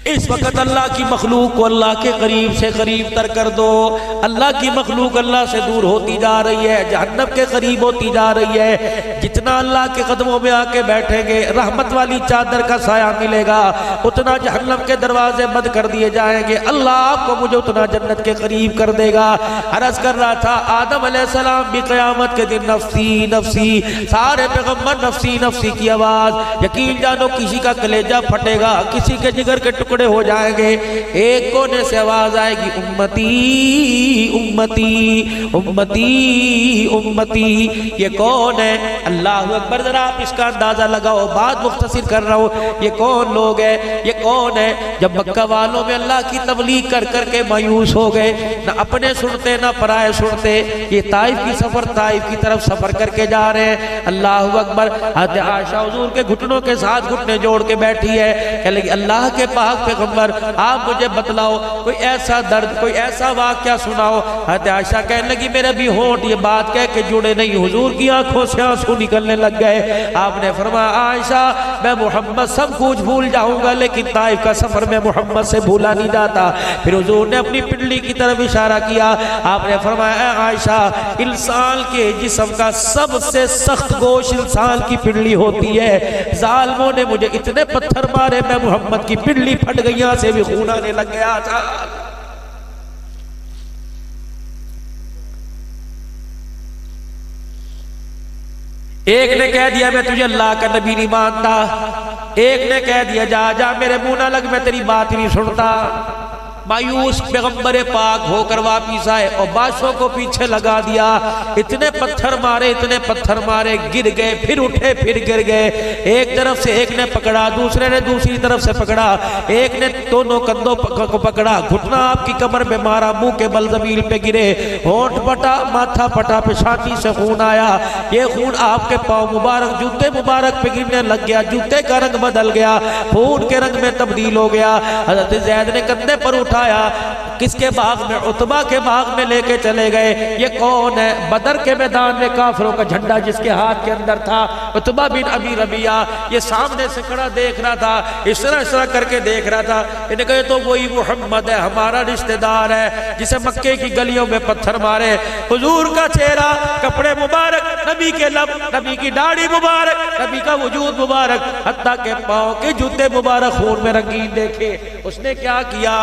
इस वक्त अल्लाह की मखलूक को अल्लाह के करीब से करीब तर कर दो। अल्लाह की मखलूक अल्लाह से दूर होती जा रही है, जहन्नम के करीब होती जा रही है। जितना अल्लाह के कदमों में आके बैठेंगे रहमत वाली चादर का साया मिलेगा, उतना जहन्नम के दरवाजे बंद कर दिए जाएंगे। अल्लाह आपको मुझे उतना जन्नत के करीब कर देगा। अर्ज कर रहा था आदम अलैहिस्सलाम भी क़यामत के दिन नफ्सी नफ्सी, सारे पैगम्बर नफ्सी नफ्सी की आवाज। यकीन जानो किसी का कलेजा फटेगा, किसी के जिगर के टुकड़े हो जाएंगे। एक कोने से आवाज आएगी उम्मती उम्मती उम्मती उम्मती। ये कौन है? अल्लाह अकबर। जरा आप इसका अंदाजा लगाओ, बात मुख्तसर कर रहा हूँ। ये कौन लोग है? ये कौन है? जब मक्का वालों में अल्लाह की तबलीग कर करके मायूस हो गए, ना अपने सुनते ना पराए सुनते, ये ताइफ की सफर ताइफ की तरफ सफर करके जा रहे हैं। अल्लाह अकबर। हज़रत आयशा हुजूर के घुटनों के साथ घुटने जोड़ के बैठी है, कह लगी अल्लाह के पाक पैगंबर आप मुझे बतलाओ कोई ऐसा दर्द, कोई ऐसा वाक़या सुनाओ। हज़रत आयशा कहने लगी मेरे भी होंठ ये बात कह के जुड़े नहीं। हुजूर की आंखों से आंसू निकलने लग गए। आपने फरमाया आयशा मैं मोहम्मद सब कुछ भूल जाऊंगा, लेकिन ताइफ का सफर में मोहम्मद से भूला नहीं जाता। फिर हुजूर ने अपनी पिंडली की तरफ इशारा किया। आपने फरमाया आयशा इंसान के जिस्म का सबसे सख्त गोश इंसान की पिंडली होती है। जालिमों ने मुझे इतने पत्थर मारे, मैं मोहम्मद की पिंडली फट गई, यहाँ से भी खून आने लग गया था। एक ने कह दिया मैं तुझे अल्लाह का नबी नहीं मानता, एक ने कह दिया जा जा मेरे मुंह ना लग, मैं तेरी बात ही नहीं सुनता। मायूस पैगंबर पाक होकर वापिस आए और बादशाह को पीछे लगा दिया। इतने पत्थर मारे, इतने पत्थर मारे, गिर गए, फिर उठे, फिर गिर गए। एक तरफ से एक ने पकड़ा, दूसरे ने दूसरी तरफ से पकड़ा, एक ने दोनों कंधों को पकड़ा, घुटना आपकी कमर में मारा, मुंह के बल जमीन पे गिरे, होंठ फटा, माथा फटा, पेशानी से खून आया। ये खून आपके पाँव मुबारक, जूते मुबारक पे गिरने लग गया, जूते का रंग बदल गया, खून के रंग में तब्दील हो गया। हज़रत ज़ैद ने कंधे पर उठाया, किसके बाग में? उतबा के बाग में लेके चले गए। ये कौन है? बदर के मैदान में काफिरों का झंडा जिसके हाथ के अंदर था, उतबा बिन अबी रबिया, ये सामने से खड़ा देख रहा था, इस तरह करके देख रहा था। इन्हें कहे तो वही मोहम्मद है, हमारा रिश्तेदार है जिसे मक्के की गलियों में पत्थर मारे। हुजूर का चेहरा, कपड़े मुबारक, नबी के लब, नबी की दाढ़ी मुबारक, नबी का वजूद मुबारक, हत्ता के पाँव के जूते मुबारक खून में रंगीन देखे। उसने क्या किया?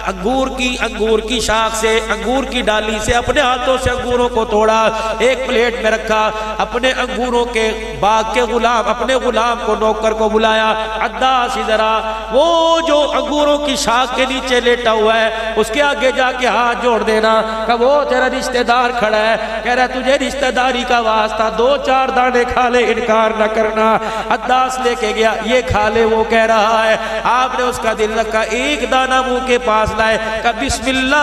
अंगूर की शाख से, अंगूर की डाली से अपने हाथों से अंगूरों को तोड़ा, एक प्लेट में रखा, अपने अंगूरों के बाग के गुलाम, अपने गुलाम को नौकर को बुलाया, अद्दास जरा वो जो अंगूरों की शाख के नीचे लेटा हुआ है उसके आगे जाके हाथ जोड़ देना। का वो तेरा रिश्तेदार खड़ा है, कह रहा है तुझे रिश्तेदारी का वास्ता, 2-4 दाने खा ले, इनकार न करना। अद्दास लेके गया, ये खा ले, वो कह रहा है। आपने उसका दिल रखा, एक दाना मुंह के पास लाए, का बिस्मिल्लाह।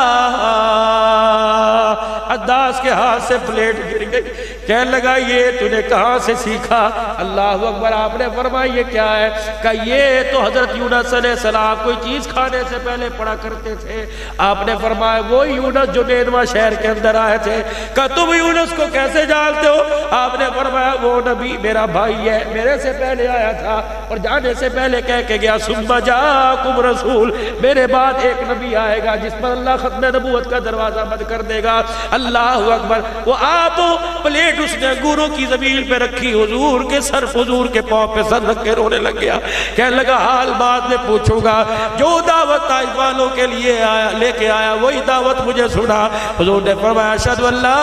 अद्दास के हाथ से प्लेट गिर गई, कहने लगा ये तूने कहां से सीखा? अल्लाह अकबर। आपने फरमाया ये क्या है? का ये तो हजरत यूनुस अलैहिस्सलाम कोई चीज खाने से पहले पढ़ा करते थे। आपने फरमाया वो यूनुस जो नेनवा शहर के अंदर आए थे। का तुम यूनुस को कैसे जानते हो? आपने फरमाया वो नबी मेरा भाई है, मेरे से पहले आया था और जाने से पहले कह के गया सुम्मा जाकुम रसूल, मेरे बाद एक नबी आएगा जिस पर अल्लाह खत्म नबूवत का दरवाजा बंद कर देगा। अल्लाह अकबर। वो आप प्लेट उसने अंगूरों की जमीन पे रखी, हुजूर के सर, हुजूर के पाँव पे सर रख के रोने लग गया। कहने लगा हाल बाद में पूछूंगा, जो दावत ताइफ वालों के लिए आया लेके आया वही दावत मुझे सुना। हुजूर ने फरमाया अशहदु अल्ला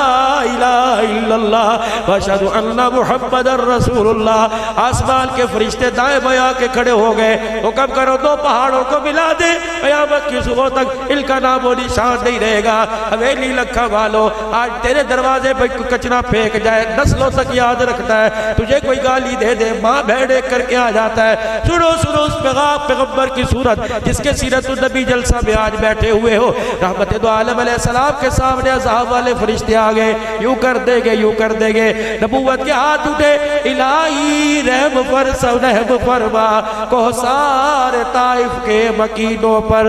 इलाहा इल्लल्लाह व अशहदु अन्ना मुहम्मदर रसूलुल्लाह। आसमान के फरिश्ते दाएं बाएं के खड़े हो गए, हुक्म करो 2 पहाड़ों को मिला दे, क़यामत की सुबह तक इनका नाम और निशान नहीं रहेगा। हवेली लखा वालों, आज तेरे दरवाजे पर कचरा फेंक जाए, नस्लों तक याद रखता है। तुझे कोई गाली दे दे, माँ भेड़ करके आ जाता है। सुनो सुनो उस पैगंबर की सूरत जिसके सीरतुन नबी जलसा में आज बैठे हुए हो। रहमत दो आलम अलैहिस्सलाम के सामने अज़ाब वाले फरिश्ते आ गए, यूं कर देंगे, यूं कर देंगे। नबूवत के हाथ उठे, इलाही रहम पर रहम फरमा कोहसार ताइफ के मकीनों पर,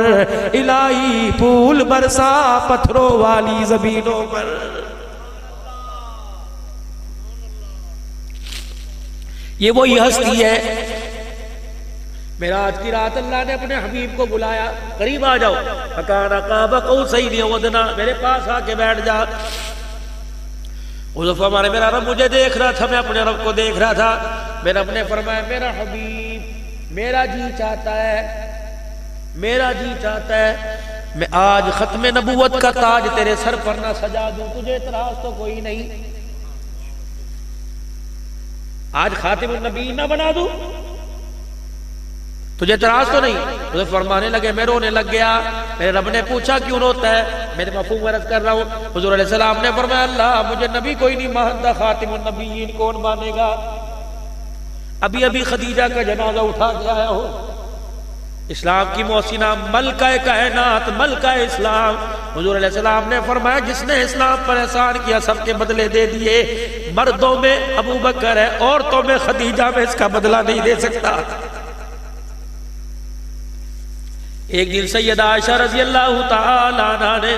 इलाही फूल बरसा पत्थरों वाली जमीनों पर। ये वही हस्ती है मेराज की रात अल्लाह ने अपने हबीब को बुलाया, करीब आ जाओ, फकाना काबा कौसैन अव अदना, मेरे पास आके बैठ जा। उस फरमाने मेरा रब मुझे देख रहा था, मैं अपने रब को देख रहा था। मेरे रब ने फरमाया मेरा हबीब मेरा जी चाहता है, मेरा जी चाहता है मैं आज खत्म नबूवत का ताज तेरे सर पर ना सजा दूं, तुझे इतराज तो कोई नहीं, आज खातिमुन नबी ना बना दूं, तुझे इतराज तो नहीं। उसे फरमाने लगे, मैं रोने लग गया। मेरे रब ने पूछा क्यों रोता है, मैंने मफहूम अर्ज कर रहा हूं। हुजूर अलैहि सलाम ने फरमाया अल्लाह मुझे नबी कोई नहीं मानता, खातिमुन नबीयीन कौन मानेगा। अभी अभी खदीजा का जनाजा उठा के आया हो, इस्लाम की मोहसिना मलका कायनात मलका इस्लाम। हुजूर अलैहि सलाम ने फरमाया जिसने इस्लाम पर एहसान किया सबके बदले दे दिए, मर्दों में अबू बकर है, औरतों में खदीजा, में इसका बदला नहीं दे सकता। एक दिन सैयदा आयशा रज़ी अल्लाह तआला अन्हा ने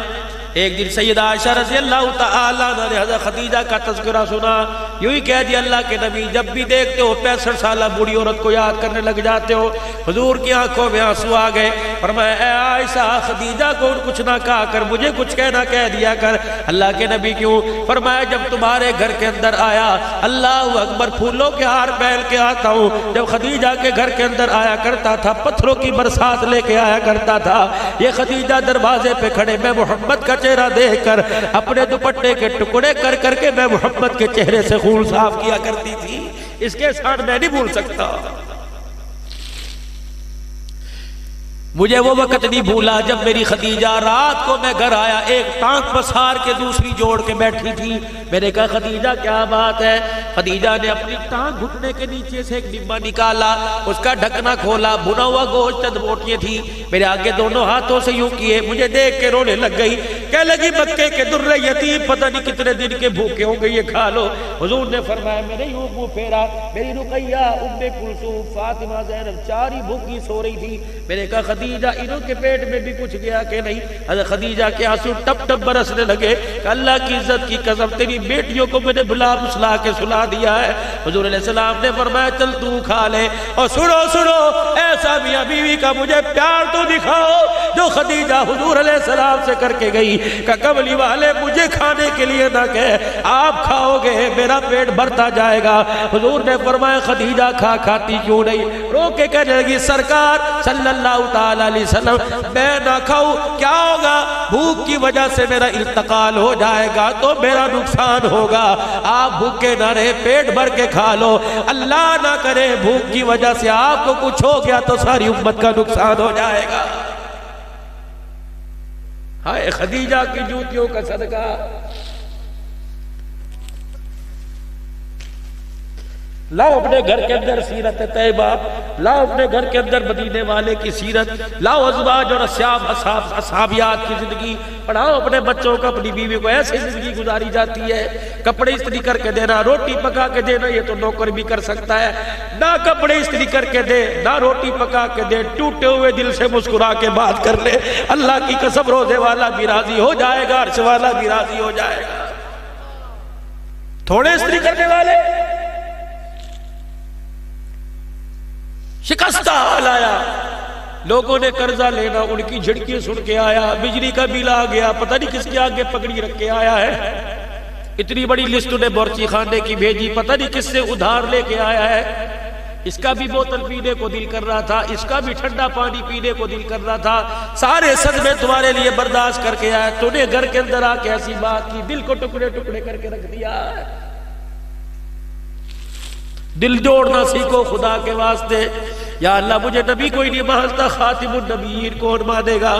एक दिन सैयदा आयशा रज़ी अल्लाह तआला अन्हा ने हज़रत खदीजा का तज़किरा सुना। यूं ही कह दिया अल्लाह के नबी जब भी देखते हो 65 साल बूढ़ी औरत को याद करने लग जाते हो। हुजूर की आंखों में आंसू आ गए। फरमाया आयशा खदीजा को कुछ ना कहा कर, मुझे कुछ कहना कह दिया कर। अल्लाह के नबी क्यों? फरमाया जब तुम्हारे घर के अंदर आया, अल्लाह अकबर, फूलों के हार पहन के आता हूँ। जब खदीजा के घर के अंदर आया करता था, पत्थरों की बरसात लेके आया करता था। ये खदीजा दरवाजे पे खड़े, मैं मोहम्मद का चेहरा देखकर अपने दुपट्टे के टुकड़े कर करके मैं मोहम्मद के चेहरे से खून साफ किया करती थी। इसके साथ मैं नहीं भूल सकता। मुझे वो वक्त नहीं भूला जब मेरी खदीजा रात को मैं घर आया, एक टांग पसार के दूसरी जोड़ के बैठी थी। मैंने कहा खदीजा क्या बात है? खदीजा ने अपनी टांग घुटने के नीचे से एक डिब्बा निकाला, उसका ढकना खोला, भुना हुआ गोश्त, चंद बोटियां थी, मेरे आगे दोनों हाथों से यूं किए, मुझे देख के रोने लग गई। कह लगी मक्के के दुर्रे यतीम पता नहीं कितने दिन के भूखे हो गए, ये खा लो। हुजूर ने फरमाया, मैंने यूं मुंह फेरा, मेरी रुकैया, उम्मे कुलसूम, फातिमा, ज़ैनब चार ही भूखी सो रही थी। मैंने कहा खदीजा इन्हों के पेट में भी कुछ गया कि नहीं? हज़रत खदीजा के आंसू टप टप बरसने लगे। अल्लाह की इज्जत की कसम, तेरी बेटियों को मैंने बुला बुसला के सुला दिया है। हुजूर अलैहि सलाम ने फरमाया चल तू खा ले। और सुनो सुनो, ऐसा मियां बीवी का मुझे प्यार तो दिखाओ जो खदीजा हुजूर अलैहि सलाम से करके गई। का कमली वाले मुझे खाने के लिए ना कहे, आप खाओगे मेरा पेट भरता जाएगा। हुजूर ने फरमाया खदीजा खाती क्यों नहीं? रो के कहने लगी सरकार सल्लल्लाहु तआला अलैहि वसल्लम, मैं ना खाऊं क्या होगा? भूख की वजह से मेरा इंतकाल हो जाएगा तो मेरा नुकसान होगा। आप भूखे ना रहे, पेट भर के खा लो। अल्लाह ना करे भूख की वजह से आपको कुछ हो गया तो सारी उम्मत का नुकसान हो जाएगा। हाय खदीजा की जूतियों का सदका। लाओ अपने घर के अंदर सीरत तैयबा, लाओ अपने घर के अंदर मदीने वाले की सीरत, लाओ अज़वाज और असहाबियात की जिंदगी पढ़ाओ अपने बच्चों को, अपनी बीवी को। ऐसी जिंदगी गुजारी जाती है। कपड़े इस्त्री करके देना, रोटी पका के देना, ये तो नौकर भी कर सकता है। ना कपड़े इस्त्री करके दे, ना रोटी पका के दे, टूटे हुए दिल से मुस्कुरा के बात कर ले। अल्लाह की कसम रोजे वाला भी राजी हो जाएगा, अर्श वाला भी राजी हो जाएगा। थोड़े इस्त्री करने वाले शिकस्ता हाल आया, लोगों ने कर्जा लेना, उनकी झिड़की सुन के आया, बिजली का बिल आ गया, पता नहीं किसके आगे पगड़ी रख के आया है। इतनी बड़ी लिस्ट उन्हें बोर्ची खाने की भेजी, पता नहीं किससे उधार लेके आया है। इसका भी बोतल पीने को दिल कर रहा था, इसका भी ठंडा पानी पीने को दिल कर रहा था। सारे सदमे तुम्हारे लिए बर्दाश्त करके आया, तूने घर के अंदर आके ऐसी बात की, दिल को टुकड़े टुकड़े करके रख दिया। दिल जोड़ना सीखो खुदा के वास्ते। या अल्लाह मुझे नबी कोई नहीं मानता, खातिमुन नबीयीन कौन मानेगा?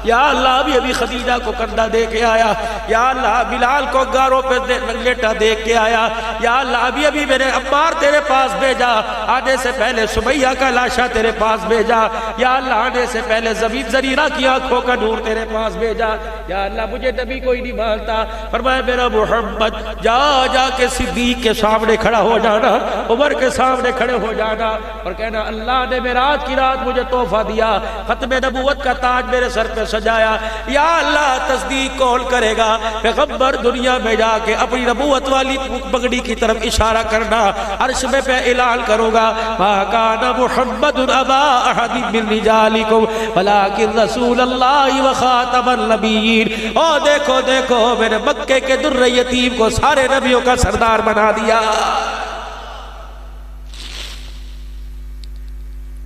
या अल्लाह अभी अभी खदीजा को कंधा दे के आया। या अल्लाह बिलाल को गारों पे लेटा देख के आया। या अल्लाह अभी अभी मैंने अम्मार तेरे पास भेजा, आने से पहले सुमैया का लाशा तेरे पास भेजा। या अल्लाह आने से पहले ज़मीन ज़रीरा की आंखों का नूर तेरे पास भेजा। या अल्लाह मुझे नबी कोई नहीं मानता। फरमाया मेरा मोहम्मद जाके सिद्दीक के सामने खड़ा हो जाना, उमर के सामने खड़े हो जाना और कहना अल्लाह ने मेराज की रात मुझे तोहफा दिया, खत्म नबूवत का ताज मेरे सर पे सजाया। या अल्लाह तस्दीक कौन करेगा? पैगंबर दुनिया में जाके अपनी नबूवत वाली पगड़ी की तरफ इशारा करना, अर्श में पे ऐलान करूंगा, मा काना मुहम्मदुन अबा अहदिन मिन रिजालिकुम वलाकिन रसूलुल्लाह व खातमुन नबिय्यीन। ओ देखो देखो, मैंने मक्के के दुर्रे यतीम को सारे नबियों का सरदार बना दिया।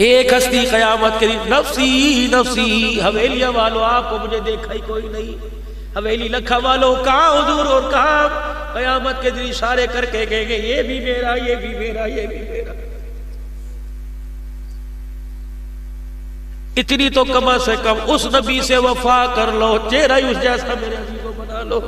एक हस्ती कयामत के दिन नफसी नफसी, हवेलियां वालों आपको मुझे देखा ही कोई नहीं, हवेली लखा वालों कहाँ हुजूर और कहाँ? कयामत के दिन इशारे करके कहेंगे ये भी मेरा, ये भी मेरा, ये भी मेरा। इतनी तो कम से कम उस नबी से वफा कर लो, चेहरा ही उस जैसा मेरे अजीज को बना लो,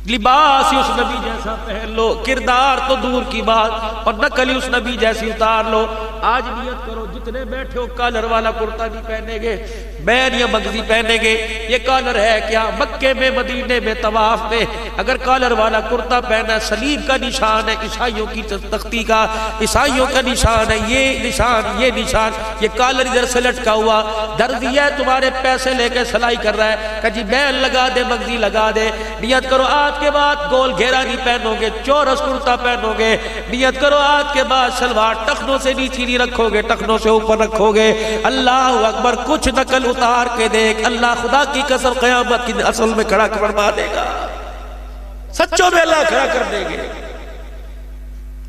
लिबास ही उस नबी जैसा पहन लो, किरदार तो दूर की बात और नकल ही उस नबी जैसी उतार लो। आज नियत करो जितने बैठे हो कॉलर वाला कुर्ता नहीं पहनेंगे, बैन या मगजी पहनेंगे। ये कॉलर है क्या? मक्के में मदीने में तवाफ में अगर कॉलर वाला कुर्ता पहना, सलीब का निशान है, ईसाइयों की तख्ती का, ईसाइयों का निशान है, ये निशान, ये निशान, ये कॉलर इधर से लटका हुआ, दर्जी है तुम्हारे पैसे लेके सिलाई कर रहा है, कभी बैन लगा दे, मगजी लगा दे। नियत करो आज के बाद गोल घेरा नहीं पहनोगे, चौरस कुर्ता पहनोगे। नियत करो आज के बाद सलवार टखनों से नीचे नहीं रखोगे, टखनों से ऊपर रखोगे। अल्लाह अकबर, कुछ नकल उतार के देख, अल्लाह खुदा की कसम क़यामत की असल में खड़ा फरमा देगा, सच्चों में अल्लाह खड़ा कर देंगे।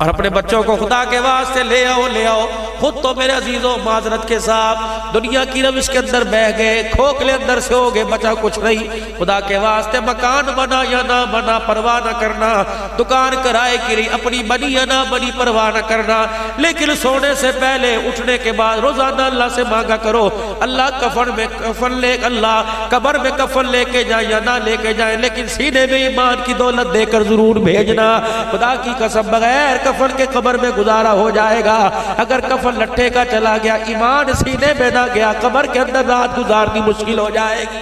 और अपने बच्चों को खुदा के वास्ते ले आओ, ले आओ। खुद तो मेरे अजीजों माजरत के साथ दुनिया की रविश के अंदर बह गए, खोखले अंदर से हो गए, बचा कुछ नहीं। खुदा के वास्ते मकान बना या ना बना परवाह न करना, दुकान किराए की रही अपनी बनी या ना बनी परवाह न करना, लेकिन सोने से पहले उठने के बाद रोजाना अल्लाह से मांगा करो, अल्लाह कफन में कफन ले, अल्लाह कब्र में कफन लेके जाए या ना लेके जाए, लेकिन सीने में ईमान की दौलत देकर जरूर भेजना। खुदा की कसम बगैर कफन के कब्र में गुजारा हो जाएगा। अगर कफन लट्ठे का चला गया, ईमान सीने में ना गया, कब्र के अंदर रात गुजारनी मुश्किल हो जाएगी।